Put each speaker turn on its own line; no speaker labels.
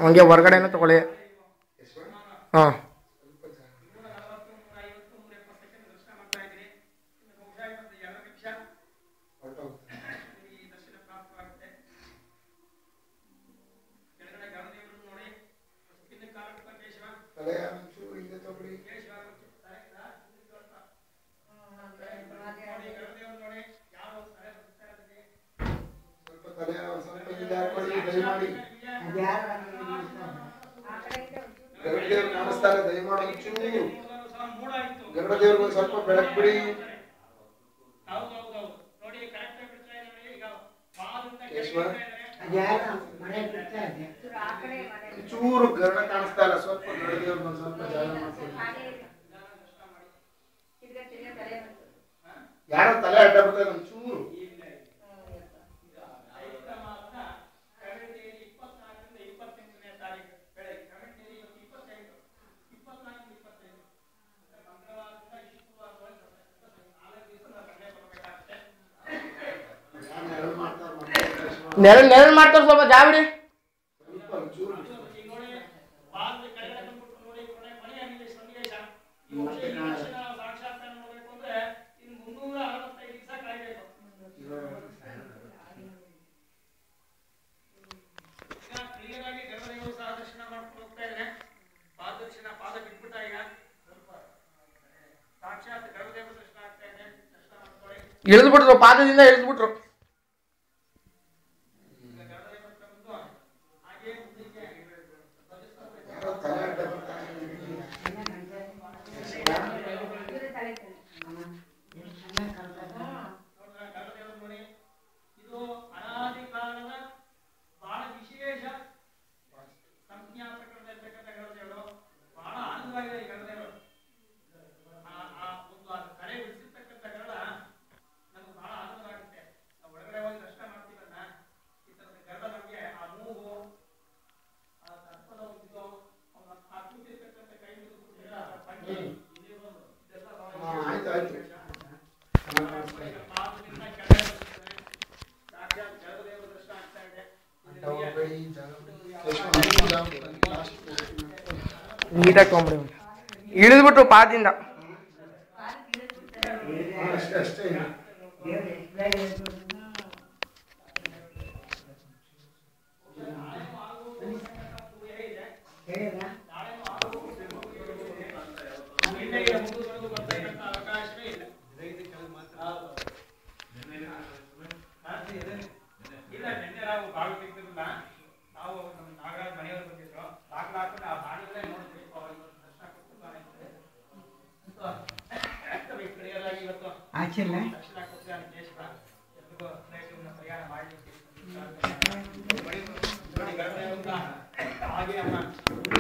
ಹಂಗೆ ಹೊರಗಡೆನೂ ತಗೊಳ್ಳಿ. ಹಾಂ
ಕಾಣಿಸ್ತಾರೆ, ದಯಮಾಡಿ ಗರುಡ ದೇವ್ರಿಗೆ ಸ್ವಲ್ಪ ಬೆಳಕು ಬಿಡಿ. ಚೂರು ಗರುಡ ಕಾಣಿಸ್ತಾ ಇಲ್ಲ, ಸ್ವಲ್ಪ ಗರುಡ ದೇವ್ರಿಗೆ ಸ್ವಲ್ಪ ಜಾಗ ಮಾಡ್ತೀವಿ. ಯಾರೋ ತಲೆ ಅಡ್ಡ ಬಿಡ್ತಾರೆ ಒಂಚೂರು.
ನೆರಳು ಮಾಡ್ತಾರೆ, ಸ್ವಲ್ಪ ಜಾಗ ಬಿಡಿ. ಇಳಿದ್ಬಿಟ್ರು, ಪಾದದಿಂದ ಇಳಿದ್ಬಿಟ್ರು. ನೀಟಾಗಿ ತೊಗೊಂಬಿಡಿ. ಇಳಿದ್ಬಿಟ್ರು ಪಾದದಿಂದ.